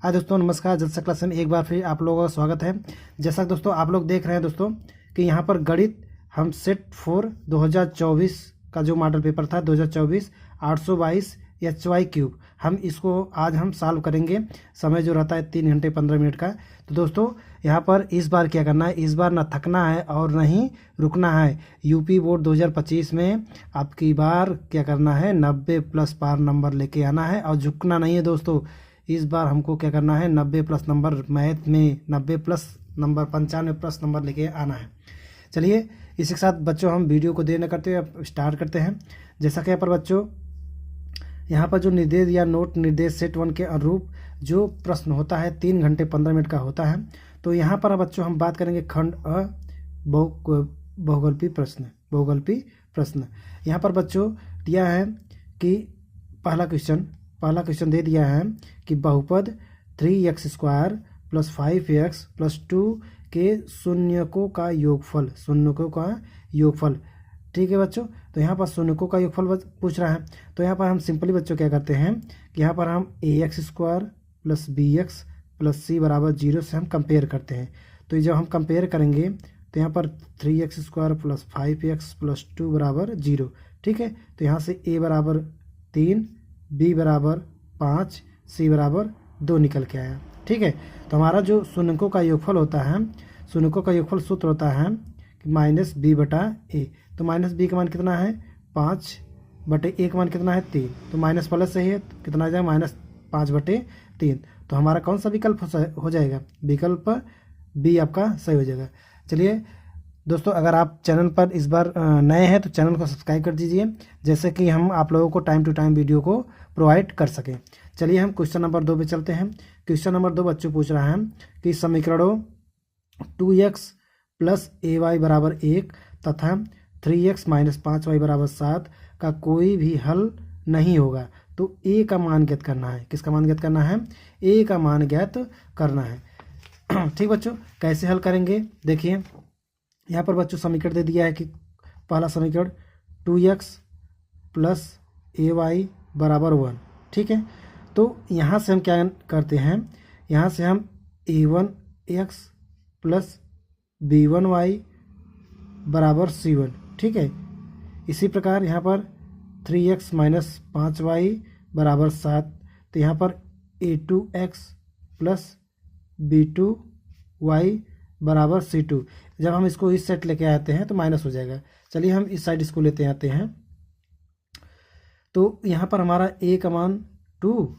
हाय दोस्तों, नमस्कार। जलसा क्लास में एक बार फिर आप लोगों का स्वागत है। जैसा कि दोस्तों आप लोग देख रहे हैं दोस्तों कि यहाँ पर गणित हम सेट 4 2024 का जो मॉडल पेपर था 2024 822 HY क्यूब, हम इसको आज हम सॉल्व करेंगे। समय जो रहता है 3 घंटे 15 मिनट का। तो दोस्तों यहाँ पर इस बार क्या करना है, इस बार ना थकना है और ना ही रुकना है। यूपी बोर्ड 2025 में आपकी बार क्या करना है, 90+ पार नंबर लेके आना है और झुकना नहीं है दोस्तों। इस बार हमको क्या करना है, 90+ नंबर, मैथ में 90+ नंबर, 95+ नंबर लेके आना है। चलिए इसी के साथ बच्चों हम वीडियो को देर न करते हुए अब स्टार्ट करते हैं। जैसा कि यहाँ पर बच्चों यहाँ पर जो निर्देश या नोट निर्देश सेट 1 के अनुरूप जो प्रश्न होता है 3 घंटे 15 मिनट का होता है। तो यहाँ पर बच्चों हम बात करेंगे खंड अ बहुगल्पी प्रश्न। यहाँ पर बच्चों दिया है कि पहला क्वेश्चन दे दिया है कि बहुपद 3x² + 5x + 2 के शून्यकों का योगफल। ठीक है बच्चों, तो यहाँ पर शून्यकों का योगफल पूछ रहा है। तो यहाँ पर हम सिंपली बच्चों क्या करते हैं कि यहाँ पर हम ax² + bx + c = 0 से हम कंपेयर करते हैं। तो जब हम कंपेयर करेंगे तो यहाँ पर 3x² + 5x + 2 = 0। ठीक है, तो यहाँ से a = 3, b = 5, c = 2 निकल के आया। ठीक है, तो हमारा जो शून्यकों का योगफल होता है, शून्यकों का योगफल सूत्र होता है -b/a। तो -b का मान कितना है, 5/a का मान कितना है, 3। तो माइनस प्लस सही है, तो कितना आ जाएगा, -5/3। तो हमारा कौन सा विकल्प हो जाएगा, विकल्प बी आपका सही हो जाएगा। चलिए दोस्तों, अगर आप चैनल पर इस बार नए हैं तो चैनल को सब्सक्राइब कर दीजिए, जैसे कि हम आप लोगों को टाइम टू टाइम वीडियो को प्रोवाइड कर सकें। चलिए हम क्वेश्चन नंबर 2 पे चलते हैं। क्वेश्चन नंबर 2 बच्चों पूछ रहा है कि समीकरणों 2x + ay = 1 तथा 3x - 5y = 7 का कोई भी हल नहीं होगा तो a का मान ज्ञात करना है। किसका मान ज्ञात करना है, a का मान ज्ञात करना है। ठीक बच्चों, कैसे हल करेंगे, देखिए यहाँ पर बच्चों समीकरण दे दिया है कि पहला समीकरण 2x + ay = 1। ठीक है, तो यहाँ से हम क्या करते हैं, यहाँ से हम a1x + b1y = c1। ठीक है, इसी प्रकार यहाँ पर 3x - 5y = 7। तो यहाँ पर a2x + b2y = c2। जब हम इसको इस साइड लेके आते हैं तो माइनस हो जाएगा। चलिए हम इस साइड इसको लेते आते हैं। तो यहाँ पर हमारा a का मान 2,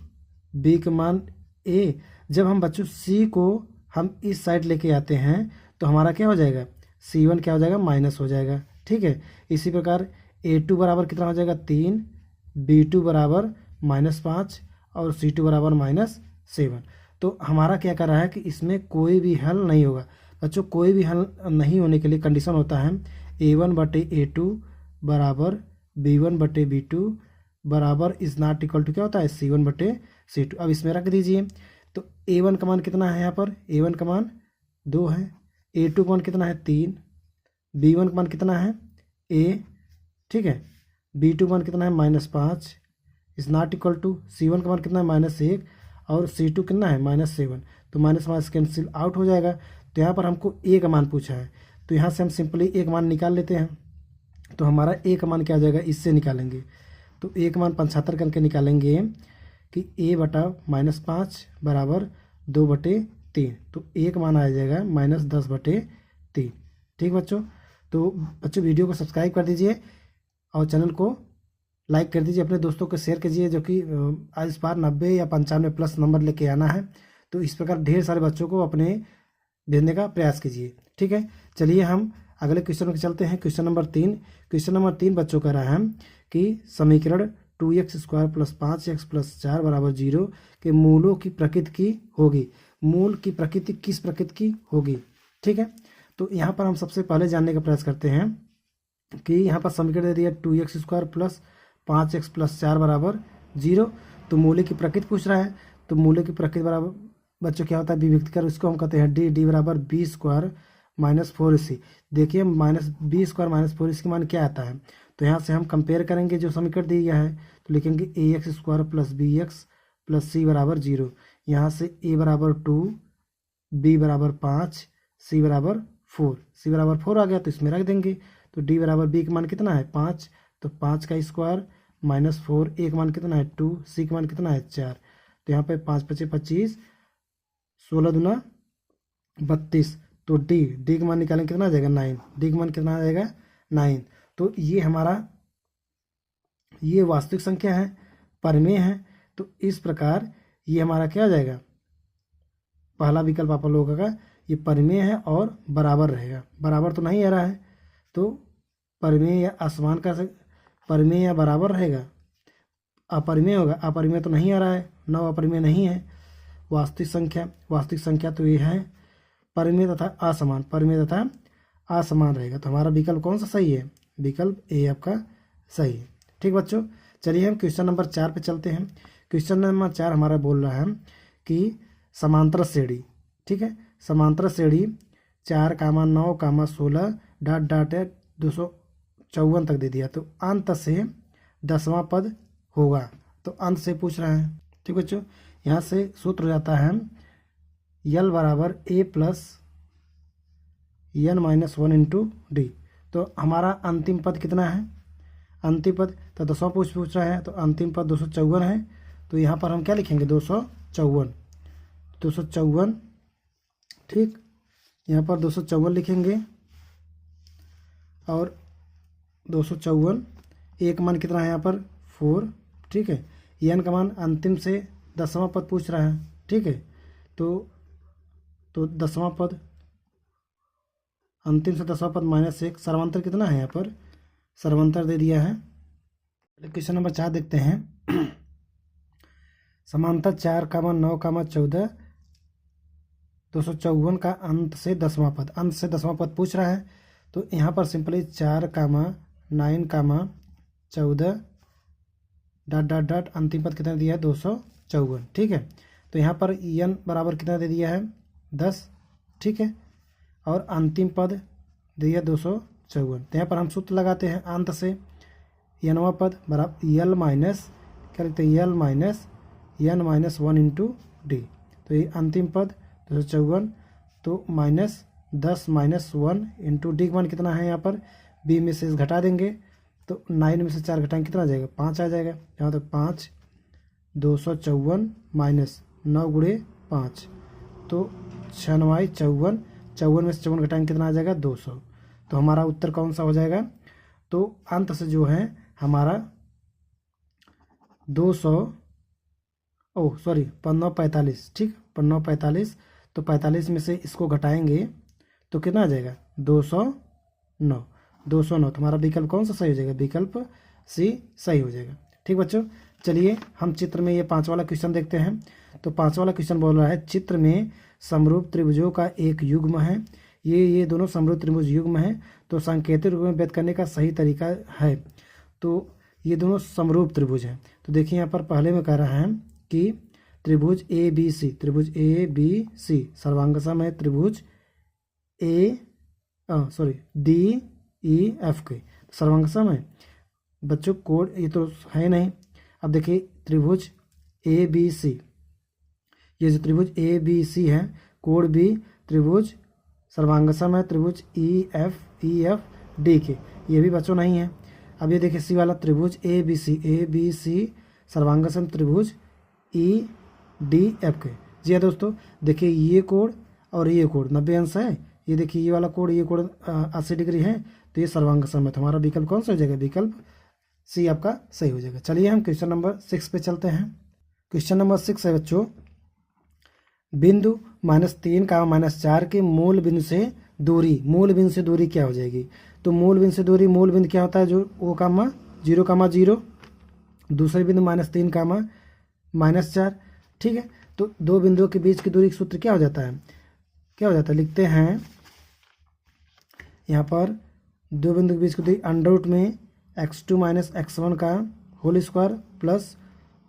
b का मान a। जब हम बच्चों c को हम इस साइड लेके आते हैं तो हमारा क्या हो जाएगा, c1 क्या हो जाएगा, माइनस हो जाएगा। ठीक है, इसी प्रकार a2 बराबर कितना हो जाएगा, 3, b2 = -5 और c2 = -7। तो हमारा क्या कर रहा है कि इसमें कोई भी हल नहीं होगा। बच्चों कोई भी हल नहीं होने के लिए कंडीशन होता है a1/a2 = b1/b2 बराबर इज नॉट इक्वल टू क्या होता है, c1/c2। अब इसमें रख दीजिए। तो a1 का मान कितना है, यहाँ पर a1 का मान 2 है, a2 का मान कितना है, 3, b1 का मान कितना है, a। ठीक है, b2 का मान कितना है, -5 is not equal to c1 का मान कितना है, -1 और c2 कितना है, -7। तो माइनस कैंसिल आउट हो जाएगा। तो यहाँ पर हमको a का मान पूछा है, तो यहाँ से हम सिंपली a का मान निकाल लेते हैं। तो हमारा a का मान क्या हो जाएगा, इससे निकालेंगे। तो a का मान 75 करके निकालेंगे कि a बटा -5 = 2/3। तो a का मान आ जाएगा -10/3। ठीक बच्चों, तो बच्चों वीडियो को सब्सक्राइब कर दीजिए और चैनल को लाइक कर दीजिए, अपने दोस्तों को शेयर कीजिए जो कि इस बार 90 या 95+ नंबर लेके आना है। तो इस प्रकार ढेर सारे बच्चों को अपने भेजने का प्रयास कीजिए। ठीक है, चलिए हम अगले क्वेश्चन में चलते हैं। Question number 3। क्वेश्चन नंबर 3 बच्चों कह रहा है कि समीकरण 2x² + 5x + 4 = 0 के मूलों की प्रकृति होगी। मूल की प्रकृति किस प्रकृति की होगी। ठीक है, तो यहाँ पर हम सबसे पहले जानने का प्रयास करते हैं कि यहाँ पर समीकरण दे दिया 2x² + 5x + 4 = 0। तो मूल्य की प्रकृति पूछ रहा है। तो मूल्य की प्रकृति बराबर बच्चों क्या होता है, विभक्त कर उसको हम कहते हैं d = b² - 4ac। देखिए -b² - 4ac का मान क्या आता है। तो यहाँ से हम कंपेयर करेंगे जो समीकरण दिया है, तो लिखेंगे ax² + bx + c = 0। यहाँ से a बराबर 2, b बराबर 5, c बराबर 4। c बराबर 4 आ गया तो इसमें रख देंगे। तो d बराबर b का मान कितना है 5, तो 5 का स्क्वायर माइनस 4, a का मान कितना है 2, c का मान कितना है 4। तो यहाँ पे 5 पचे 25, 16 दूना 32। तो डी का मान निकालेंगे कितना आ जाएगा 9। डी का मान कितना आ जाएगा 9। तो ये हमारा ये वास्तविक संख्या है, परिमेय है। तो इस प्रकार ये हमारा क्या आ जाएगा, पहला विकल्प आप लोगों का ये परिमेय है और बराबर रहेगा। बराबर तो नहीं आ रहा है, तो परिमेय या असमान का परिमेय या बराबर रहेगा, अपरिमेय होगा। अपरिमेय तो नहीं आ रहा है, 9 अपरिमेय नहीं है। वास्तविक संख्या तो ये है परिमेय तथा असमान, परिमेय तथा असमान रहेगा। तो हमारा विकल्प कौन सा सही है, विकल्प ए आपका सही है। ठीक बच्चों, चलिए हम क्वेश्चन नंबर 4 पे चलते हैं। क्वेश्चन नंबर 4 हमारा बोल रहा है कि समांतर श्रेणी, ठीक है, समांतर श्रेणी 4, 9, 16 डॉट डॉट 254 तक दे दिया। तो अंत से 10वां पद होगा, तो अंत से पूछ रहा है। ठीक बच्चों, यहाँ से सूत्र हो जाता है यल बराबर a plus n-1 into D. तो हमारा अंतिम पद कितना है, अंतिम पद तो 10वां पूछ रहा है, तो अंतिम पद 254 है। तो यहाँ पर हम क्या लिखेंगे 254। ठीक, यहाँ पर 254 लिखेंगे और 254 एक मान कितना है यहाँ पर 4। ठीक है, n का मान अंतिम से 10वां पद पूछ रहा है। ठीक है, तो 10वां पद अंतिम से 10वां पद -1, सर्वांतर कितना है यहाँ पर, सर्वांतर दे दिया है। क्वेश्चन नंबर 4 देखते हैं। समांतर 4, 9, 14 254 का अंत से 10वां पद, अंत से 10वां पद पूछ रहा है। तो यहाँ पर सिंपली 4, 9, 14 डॉट डॉट डॉट अंतिम पद कितना दिया है 254। ठीक है, तो यहाँ पर n बराबर कितना दे दिया है 10। ठीक है, और अंतिम पद दे दिया 254। तो यहाँ पर हम सूत्र लगाते हैं अंत से nवां पद बराबर यल माइनस क्या लिखते हैं यल माइनस n-1 इंटू डी। तो ये अंतिम पद 254, तो -10 -1 इंटू डी का मान कितना है यहाँ पर, बी में से घटा देंगे तो 9 में से 4 घटाएंगे कितना आ जाएगा 5 आ जाएगा। यहाँ तक 5 254 माइनस 9 गुणे 5, तो 6 54, 54 में से 54 घटाएंगे कितना आ जाएगा 200। तो हमारा उत्तर कौन सा हो जाएगा, तो अंत से जो है हमारा 45। ठीक, 45, तो 45 में से इसको घटाएंगे तो कितना आ जाएगा 209। तो हमारा विकल्प कौन सा सही हो जाएगा, विकल्प सी सही हो जाएगा। ठीक बच्चों, चलिए हम चित्र में ये 5 वाला क्वेश्चन देखते हैं। तो 5 वाला क्वेश्चन बोल रहा है चित्र में समरूप त्रिभुजों का एक युग्म है। ये दोनों समरूप त्रिभुज युग्म है, तो सांकेतिक रूप में व्यक्त करने का सही तरीका है। तो ये दोनों समरूप त्रिभुज हैं। तो देखिए यहाँ पर पहले में कह रहा है कि त्रिभुज ए बी सी सर्वांगसम है त्रिभुज डी ई एफ के, सर्वांगसम है। बच्चों कोड ये तो है नहीं। अब देखिए त्रिभुज ए बी सी, ये जो त्रिभुज ए बी सी है कोड भी त्रिभुज सर्वांगसम है त्रिभुज ई एफ डी के, ये भी बच्चों नहीं है। अब ये देखिए सी वाला त्रिभुज ए बी सी सर्वांगसम त्रिभुज ई डी एफ के। जी हाँ दोस्तों, देखिए ये कोड और ये कोड 90 अंश है। ये देखिए ये वाला कोड, ये कोड 80 डिग्री है, तो ये सर्वांगसम है। तो हमारा विकल्प कौन सा हो जाएगा, विकल्प सी आपका सही हो जाएगा। चलिए हम क्वेश्चन नंबर 6 पे चलते हैं। क्वेश्चन नंबर 6 है बच्चों, बिंदु -3, -4 के मूल बिंदु से दूरी क्या हो जाएगी। तो मूल बिंदु क्या होता है, जो O, 0, 0। दूसरे बिंदु -3, -4। ठीक है, तो दो बिंदुओं के बीच की दूरी का सूत्र क्या हो जाता है, लिखते हैं यहाँ पर दो बिंदु के बीच की दूरी अंडर में x2 - x1 का whole square plus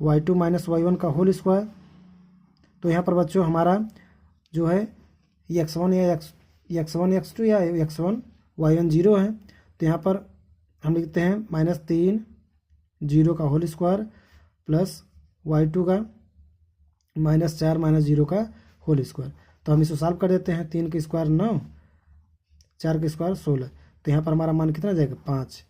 y2 - y1 का होल स्क्वायर। तो यहाँ पर बच्चों हमारा जो है ये x1 या x2 या x1 y1 0 है। तो यहाँ पर हम लिखते हैं -3 0 का होल स्क्वायर प्लस y2 का -4 -0 का होल स्क्वायर। तो हम इसको सॉल्व कर देते हैं। 3 का स्क्वायर 9, 4 का स्क्वायर 16। तो यहाँ पर हमारा मान कितना आ जाएगा 5।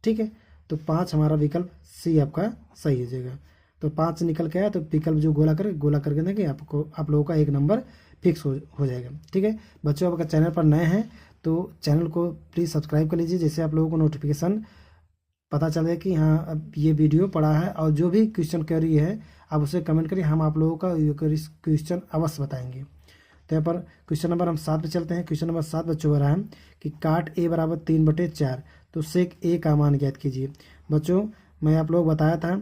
ठीक है, तो 5 हमारा विकल्प सी आपका सही हो जाएगा। तो 5 निकल के आया, तो विकल्प जो गोला करके देंगे आपको, आप लोगों का एक नंबर फिक्स हो जाएगा। ठीक है बच्चों, अगर चैनल पर नए हैं तो चैनल को प्लीज़ सब्सक्राइब कर लीजिए, जिससे आप लोगों को नोटिफिकेशन पता चले कि हाँ अब ये वीडियो पड़ा है। और जो भी क्वेश्चन क्वेरी है आप उसे कमेंट करिए, हम आप लोगों का क्वेश्चन अवश्य बताएंगे। तो यहाँ पर क्वेश्चन नंबर हम 7 पे चलते हैं। क्वेश्चन नंबर 7 बच्चों हो रहा है कि काट ए बराबर 3/4, तो सेक ए का मान ज्ञात कीजिए। बच्चों मैं आप लोग बताया था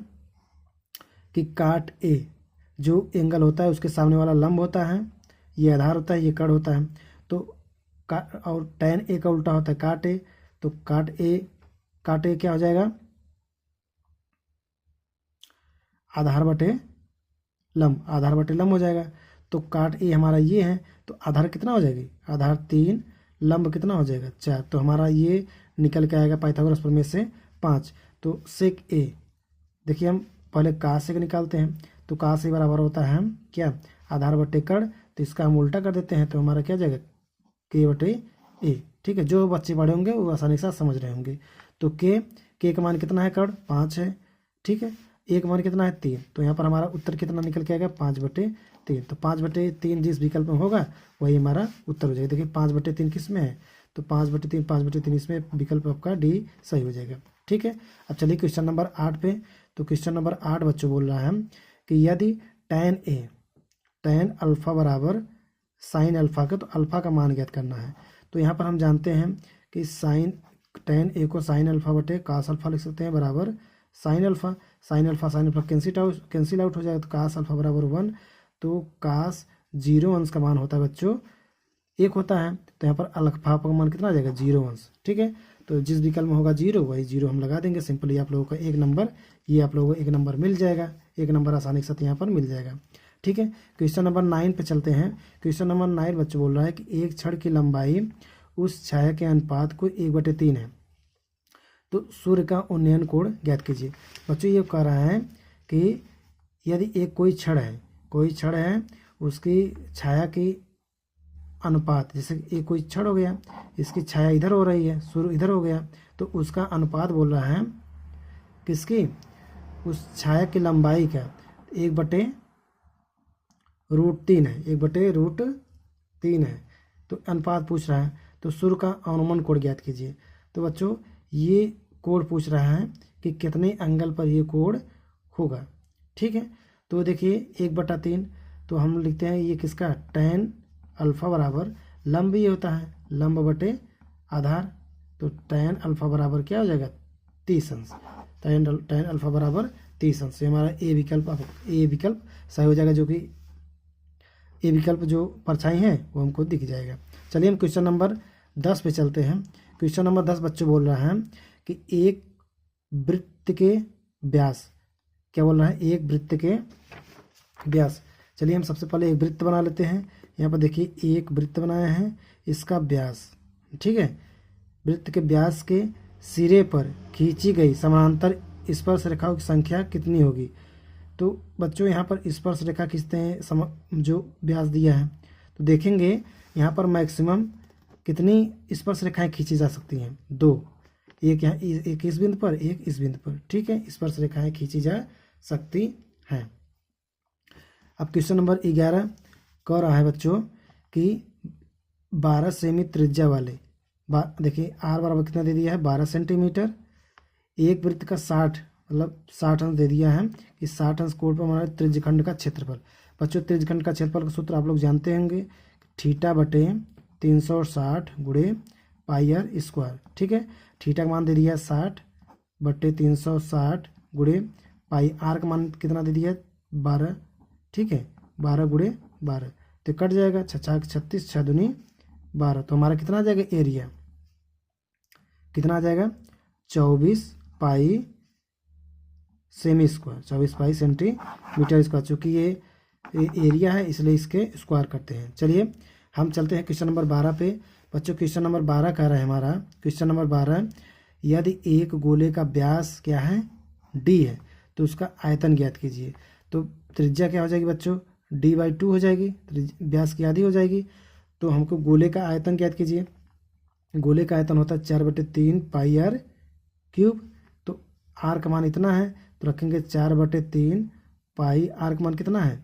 कि काट ए जो एंगल होता है उसके सामने वाला लंब होता है, ये आधार होता है, ये कड़ होता है। तो और tan ए का उल्टा होता है काट ए। तो काट ए क्या हो जाएगा, आधार बटे लंब हो जाएगा। तो काट ए हमारा ये है, तो आधार कितना हो जाएगी, आधार 3, लंब कितना हो जाएगा 4। तो हमारा ये निकल के आएगा पाइथागोरस प्रमेय से 5। तो सेक ए, देखिए हम पहले का सेक निकालते हैं। तो का से बराबर होता है क्या, आधार बटे कड़। तो इसका हम उल्टा कर देते हैं, तो हमारा क्या जाएगा के बटे ए। ठीक है, जो बच्चे पढ़े होंगे वो आसानी से समझ रहे होंगे। तो के का मान कितना है, कड़ 5 है। ठीक है, ए का मान कितना है 3। तो यहाँ पर हमारा उत्तर कितना निकल के आएगा 5/3। तो 5/3 जिस विकल्प में होगा वही हमारा उत्तर हो जाएगा। देखिए 5/3 किस में है, तो 5/3 इसमें विकल्प आपका डी सही हो जाएगा। ठीक है, अब चलिए क्वेश्चन नंबर 8 पे। तो क्वेश्चन नंबर 8 बच्चों बोल रहा है कि यदि tan अल्फा बराबर साइन अल्फा का, तो अल्फा का मान ज्ञात करना है। तो यहाँ पर हम जानते हैं कि tan ए को साइन अल्फा बटे कास अल्फा लिख सकते हैं बराबर साइन अल्फा कैंसिल आउट हो जाएगा। तो कास अल्फा बराबर 1। तो कास 0 अंश का मान होता है बच्चों 1 होता है। तो यहाँ पर अल्फा का मान कितना आ जाएगा 0 अंश। ठीक है, तो जिस विकल्प में होगा 0 वही 0 हम लगा देंगे सिंपली। आप लोगों को एक नंबर, ये आप लोगों को एक नंबर मिल जाएगा, एक नंबर आसानी के साथ यहाँ पर मिल जाएगा। ठीक है, क्वेश्चन नंबर 9 पे चलते हैं। क्वेश्चन नंबर 9 बच्चों बोल रहा है कि एक छड़ की लंबाई उस छाया के अनुपात को 1/3 है, तो सूर्य का उन्नयन कोण ज्ञात कीजिए। बच्चों ये कह रहा है कि यदि एक कोई छड़ है उसकी छाया की अनुपात, जैसे एक कोई छड़ हो गया, इसकी छाया इधर हो रही है, सूर्य इधर हो गया, तो उसका अनुपात बोल रहा है किसकी, उस छाया की लंबाई का 1/√3 है, 1/√3 है। तो अनुपात पूछ रहा है, तो सूर्य का अनुमान कोण ज्ञात कीजिए। तो बच्चों ये कोण पूछ रहा है कि कितने एंगल पर ये कोण होगा। ठीक है, तो देखिए 1/3, तो हम लिखते हैं ये किसका, tan अल्फा बराबर लंब ये होता है, लंब बटे आधार। तो tan अल्फा बराबर क्या हो जाएगा 30 अंश। tan अल्फा बराबर 30 अंश। हमारा ए विकल्प सही हो जाएगा, जो कि ए विकल्प जो परछाई है वो हमको दिख जाएगा। चलिए हम क्वेश्चन नंबर 10 पे चलते हैं। क्वेश्चन नंबर 10 बच्चों बोल रहा है कि एक वृत्त के व्यास, क्या बोल रहा है, एक वृत्त के व्यास। चलिए हम सबसे पहले एक वृत्त बना लेते हैं। यहाँ पर देखिए एक वृत्त बनाया है, इसका व्यास, ठीक है, वृत्त के व्यास के सिरे पर खींची गई समानांतर स्पर्श रेखाओं की संख्या कितनी होगी। तो बच्चों यहाँ पर स्पर्श रेखा खींचते हैं, जो व्यास दिया है, तो देखेंगे यहाँ पर मैक्सिमम कितनी स्पर्श रेखाएं खींची जा सकती हैं, 2। एक यहाँ, एक इस बिंदु पर, एक इस बिंदु पर। ठीक है, स्पर्श रेखाएं खींची जा सकती हैं। अब क्वेश्चन नंबर 11 कह रहा है बच्चों कि 12 सेमी त्रिज्या वाले, देखिए आर बराबर कितना दे दिया है 12 सेंटीमीटर, एक वृत्त का 60 अंश दे दिया है कि 60 अंश कोण पर हमारे त्रिज्यखंड का क्षेत्रफल। बच्चों त्रिज्यखंड का क्षेत्रफल का सूत्र आप लोग जानते होंगे, थीटा बटे 360 गुणे पाई आर स्क्वायर। ठीक है, थीटा का मान दे दिया 60 बटे 360 गुणे पाई, आर का मान कितना दे दिया 12। ठीक है, 12 गुणे 12, तो कट जाएगा 36, 6 दूनी 12। तो हमारा कितना आ जाएगा एरिया, कितना आ जाएगा 24 pi semi square, 24 pi centimetre square. चूँकि ये एरिया है इसलिए इसके स्क्वायर करते हैं। चलिए हम चलते हैं क्वेश्चन नंबर 12 पे। बच्चों क्वेश्चन नंबर 12 कह रहा है हमारा, क्वेश्चन नंबर 12, यदि एक गोले का व्यास क्या है d है, तो उसका आयतन ज्ञात कीजिए। तो त्रिज्या क्या हो जाएगी बच्चों D/2 हो जाएगी, व्यास की आधी हो जाएगी। तो हमको गोले का आयतन ज्ञात कीजिए। गोले का आयतन होता है 4/3 पाई आर क्यूब। तो आर का मान इतना है तो रखेंगे 4/3 पाई। आर का मान कितना है,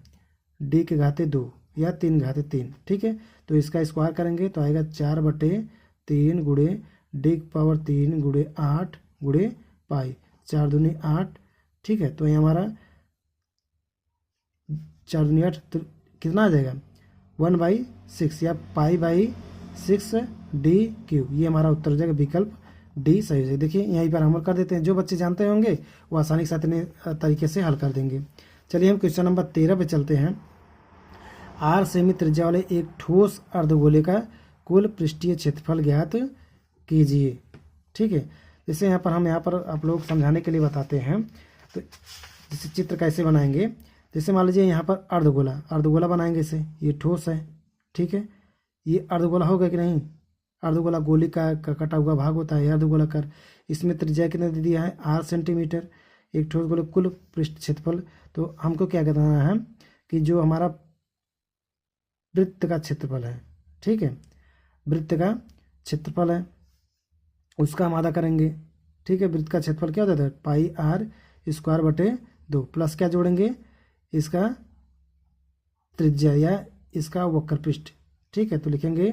डी के घाते 2 या 3 घाते 3, ठीक है। तो इसका स्क्वायर करेंगे तो आएगा 4/3 गुणे डी की पावर 3 गुणे 8 गुणे पाई, 4 दूनी 8, ठीक है। तो ये हमारा 4 दूनी 8 तो कितना आ जाएगा 1/6 या पाई/6 डी क्यूब। ये हमारा उत्तर हो जाएगा, विकल्प डी सही हो जाएगा। देखिए यहीं पर हम हल कर देते हैं, जो बच्चे जानते होंगे वो आसानी के साथ इन्हें तरीके से हल कर देंगे। चलिए हम क्वेश्चन नंबर 13 पे चलते हैं। आर सेमी त्रिज्या वाले एक ठोस अर्धगोले का कुल पृष्ठीय क्षेत्रफल ज्ञात कीजिए, ठीक है। जैसे यहाँ पर आप लोग समझाने के लिए बताते हैं। तो जैसे चित्र कैसे बनाएंगे, जैसे मान लीजिए यहाँ पर अर्धगोला बनाएंगे। इसे ये ठोस है, ठीक है। ये अर्धगोला होगा कि नहीं, अर्धगोला गोली का कटा हुआ भाग होता है अर्धगोलाकार। इसमें त्रिज्या कितना दे दिया है 8 सेंटीमीटर। एक ठोस गोले कुल पृष्ठ क्षेत्रफल, तो हमको क्या कहना है कि जो हमारा वृत्त का क्षेत्रफल है, ठीक है, वृत्त का क्षेत्रफल है उसका हम आधा करेंगे, ठीक है। वृत्त का क्षेत्रफल क्या होता है पाई आर स्क्वायर बटे 2 प्लस क्या जोड़ेंगे इसका त्रिज्या या इसका वक्र पृष्ठ, ठीक है। तो लिखेंगे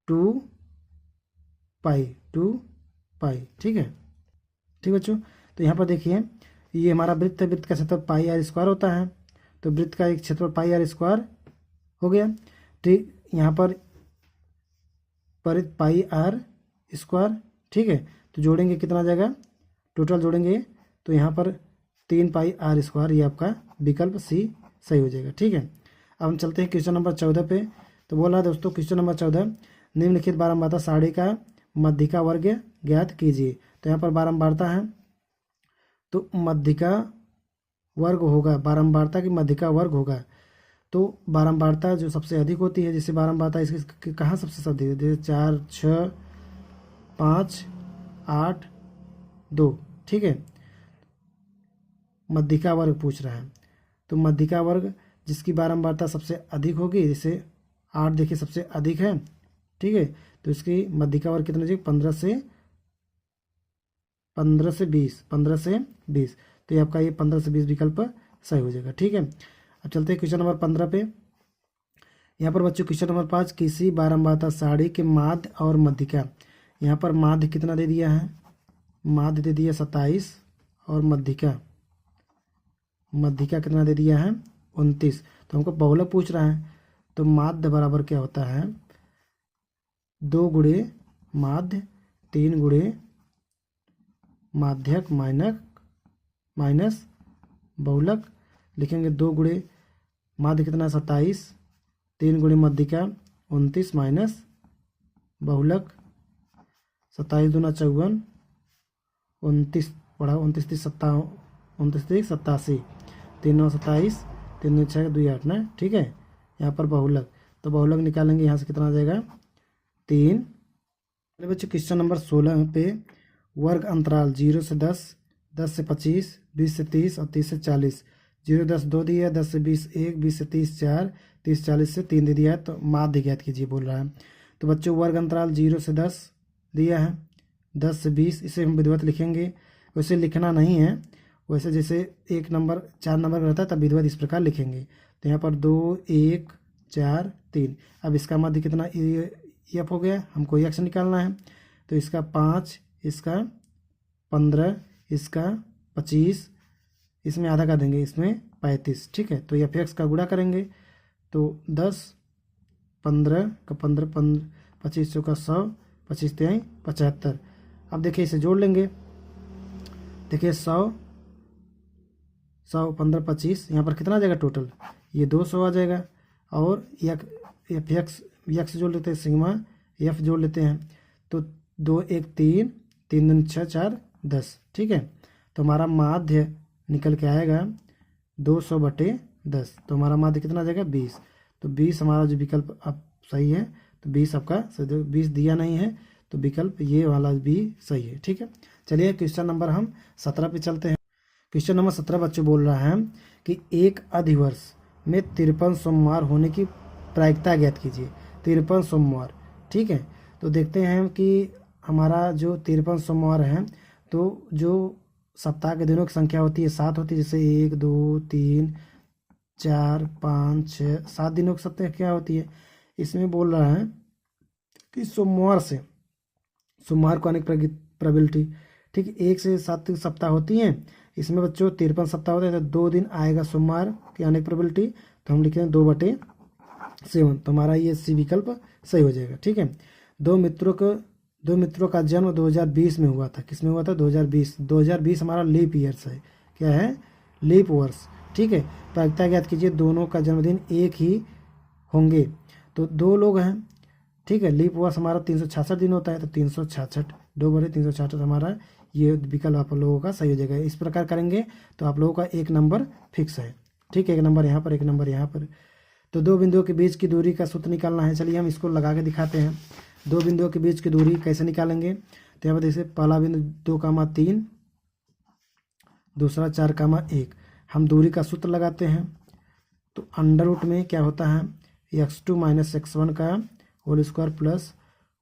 2 पाई, ठीक है, ठीक बच्चों। तो यहाँ पर देखिए ये हमारा वृत्त है, वृत्त का क्षेत्रफल पाई आर स्क्वायर होता है। तो वृत्त का एक क्षेत्रफल पाई आर स्क्वायर हो गया, ठीक। यहाँ पर परित पाई आर स्क्वायर, ठीक है। तो जोड़ेंगे कितना आ जाएगा, टोटल जोड़ेंगे तो यहाँ पर 3 पाई आर स्क्वायर, ये आपका विकल्प सी सही हो जाएगा, ठीक है। अब हम चलते हैं क्वेश्चन नंबर 14 पे। तो बोल रहा है दोस्तों क्वेश्चन नंबर 14, निम्नलिखित बारंबारता सारणी का मध्यिका वर्ग ज्ञात कीजिए। तो यहाँ पर बारंबारता है तो मध्यिका वर्ग होगा, बारंबारता की मध्यिका वर्ग होगा। तो बारंबारता जो सबसे अधिक होती है, जैसे बारंबारता इसकी कहाँ सबसे अधिक है, जैसे 4, 6, 5, 8, 2, ठीक है। मध्यिका वर्ग पूछ रहा है, तो मध्यिका वर्ग जिसकी बारंबारता सबसे अधिक होगी, जैसे 8 देखिए सबसे अधिक है, ठीक है। तो इसकी मध्यिका वर्ग कितना चाहिए 15 से 20। तो ये आपका ये 15 से 20 विकल्प सही हो जाएगा, ठीक है। अब चलते हैं क्वेश्चन नंबर 15 पे। यहाँ पर बच्चों क्वेश्चन नंबर 5, किसी बारंबारता सारणी के माध्य और मध्यिका। यहाँ पर माध्य कितना दे दिया है, माध्य दे दिया 27 और मध्यिका कितना दे दिया है 29। तो हमको बहुलक पूछ रहा है, तो माध्य बराबर क्या होता है 2 गुणे माध्य 3 गुणे माध्यक माइनस बहुलक। लिखेंगे 2 गुणे माध्य कितना 27, 3 गुणे मध्यिका 29 माइनस बहुलक 27 दूना 54, 29 पढ़ा 29 30 87, 3 9 27, 3 9 6 2 8 ना, ठीक है। यहाँ पर बहुलक, तो बहुलक निकालेंगे यहाँ से कितना आ जाएगा 3। बच्चों क्वेश्चन नंबर 16 पे वर्ग अंतराल 0 से 10, 10 से 25, 20 से 30 और 30 से 40। 0 10 2 दिया, 10 से 20 1, 20 से 30 4, 30 40 से 3 दे दिया है। तो माध्य ज्ञात कीजिए बोल रहा है। तो बच्चों वर्ग अंतराल 0 से 10 दिया है, 10 से 20 इसे हम विधिवत लिखेंगे। वैसे लिखना नहीं है, वैसे जैसे 1 नंबर 4 नंबर का रहता है तब विधिवत इस प्रकार लिखेंगे। तो यहाँ पर 2 1 4 3। अब इसका मध्य कितना एफ हो गया, हमको एक्स निकालना है। तो इसका 5, इसका 15, इसका 25, इसमें आधा कर देंगे, इसमें 35, ठीक है। तो एफ एक्स का गुणा करेंगे तो 10 15 का 15 25 का 100, 25 3 75। अब देखिए इसे जोड़ लेंगे, देखिए 100 15 25, यहाँ पर कितना आ जाएगा टोटल, ये 200 आ जाएगा। और एफ एक्स जोड़ लेते हैं, सिग्मा एफ जोड़ लेते हैं। तो 2 1 3 3 2 6 4 10, ठीक है। तो हमारा माध्य निकल के आएगा 200/10। तो हमारा माध्य कितना आ जाएगा 20। तो 20 हमारा जो विकल्प अब सही है, तो 20 आपका 20 दिया नहीं है, तो विकल्प ये वाला भी सही है, ठीक है। चलिए क्वेश्चन नंबर हम 17 पे चलते हैं। क्वेश्चन नंबर 17 बच्चों बोल रहा है कि एक अधिवर्ष में 53 सोमवार होने की प्रायिकता ज्ञात कीजिए। 53 सोमवार, ठीक है। तो देखते हैं कि हमारा जो 53 सोमवार है, तो जो सप्ताह के दिनों की संख्या होती है 7 होती है, जैसे 1 2 3 4 5 6 7 दिनों की संख्या क्या होती है। इसमें बोल रहा है कि सोमवार को आने की प्रोबेबिलिटी, ठीक है, 1 से 7 तक सप्ताह होती हैं। इसमें बच्चों 53 सप्ताह होते हैं, तो 2 दिन आएगा सोमवार की आने की प्रोबेबिलिटी, तो हम लिखेंगे 2/7। तो हमारा ये सी विकल्प सही हो जाएगा, ठीक है। दो मित्रों का जन्म 2020 में हुआ था। किसमें हुआ था? 2020 हमारा लीप ईयर्स है। क्या है? लीप वर्ष, ठीक है। प्रायिकता ज्ञात कीजिए, दोनों का जन्मदिन एक ही होंगे। तो 2 लोग हैं, ठीक है। लीप वर्ष हमारा 366 दिन होता है, तो 366, 2/366 हमारा ये विकल्प आप लोगों का सही हो जाएगा। इस प्रकार करेंगे तो आप लोगों का 1 नंबर फिक्स है, ठीक है। 1 नंबर यहाँ पर, 1 नंबर यहाँ पर। तो 2 बिंदुओं के बीच की दूरी का सूत्र निकालना है। चलिए हम इसको लगा के दिखाते हैं। 2 बिंदुओं के बीच की दूरी कैसे निकालेंगे? तो यहाँ पर देखिए, पहला बिंदु 2,3, दूसरा 4,1। हम दूरी का सूत्र लगाते हैं। तो अंडर रूट में क्या होता है? x2 - x1 का whole square plus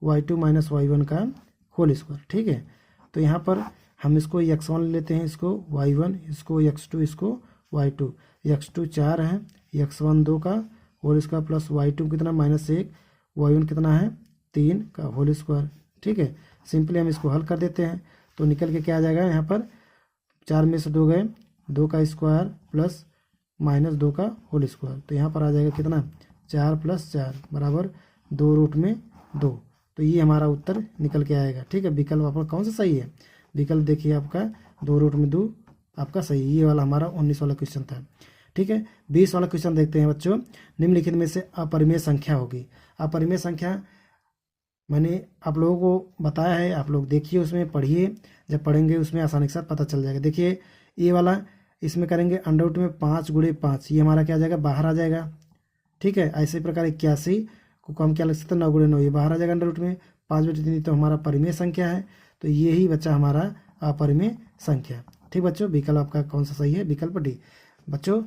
y2 - y1 का होल स्क्वायर, ठीक है। तो यहाँ पर हम इसको x1 लेते हैं, इसको y1, इसको x2, इसको y2। x2 4 है, x1 2 का होल स्क्वायर प्लस y2 कितना -1, y1 कितना है 3 का होल स्क्वायर, ठीक है। सिंपली हम इसको हल कर देते हैं, तो निकल के क्या आ जाएगा? यहाँ पर 4 में से 2 गए, 2 का स्क्वायर प्लस -2 का होल स्क्वायर। तो यहाँ पर आ जाएगा कितना? 4 + 4 बराबर 2√2। तो ये हमारा उत्तर निकल के आएगा, ठीक है। विकल्प आपका कौन सा सही है? विकल्प देखिए आपका 2√2 आपका सही। ये वाला हमारा 19 वाला क्वेश्चन था, ठीक है। 20 वाला क्वेश्चन देखते हैं बच्चों। निम्नलिखित में से अपरिमेय संख्या होगी। अपरिमेय संख्या मैंने आप लोगों को बताया है, आप लोग देखिए, उसमें पढ़िए। जब पढ़ेंगे उसमें आसानी के साथ पता चल जाएगा। देखिए ये वाला, इसमें करेंगे अंडर रूट में 5 × 5, ये हमारा क्या आ जाएगा? बाहर आ जाएगा, ठीक है। ऐसे प्रकार 81 को हम क्या लिख सकते हैं? 9 × 9, ये बाहर आ जाएगा अंडर रूट में। 5/3 तो हमारा परिमेय संख्या है, तो ये ही बच्चा हमारा अपरिमेय संख्या, ठीक बच्चों। विकल्प आपका कौन सा सही है? विकल्प डी। बच्चों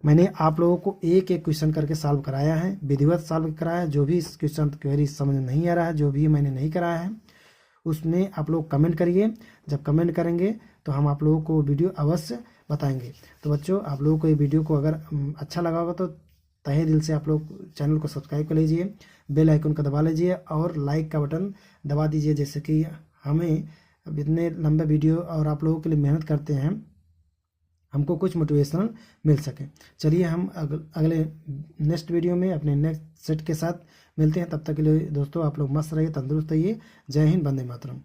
मैंने आप लोगों को एक एक क्वेश्चन करके सॉल्व कराया है, विधिवत सॉल्व कराया है। जो भी इस क्वेश्चन क्वेरी समझ में नहीं आ रहा है, जो भी मैंने नहीं कराया है, उसमें आप लोग कमेंट करिए। जब कमेंट करेंगे तो हम आप लोगों को वीडियो अवश्य बताएंगे। तो बच्चों आप लोगों को ये वीडियो को अगर अच्छा लगा होगा तो तहे दिल से आप लोग चैनल को सब्सक्राइब कर लीजिए, बेल आइकन का दबा लीजिए और लाइक का बटन दबा दीजिए, जैसे कि हमें अब इतने लंबे वीडियो और आप लोगों के लिए मेहनत करते हैं, हमको कुछ मोटिवेशनल मिल सके। चलिए हम अगले नेक्स्ट वीडियो में अपने नेक्स्ट सेट के साथ मिलते हैं। तब तक के लिए दोस्तों आप लोग मस्त रहिए, तंदुरुस्त रहिए। जय हिंद, वंदे मातरम।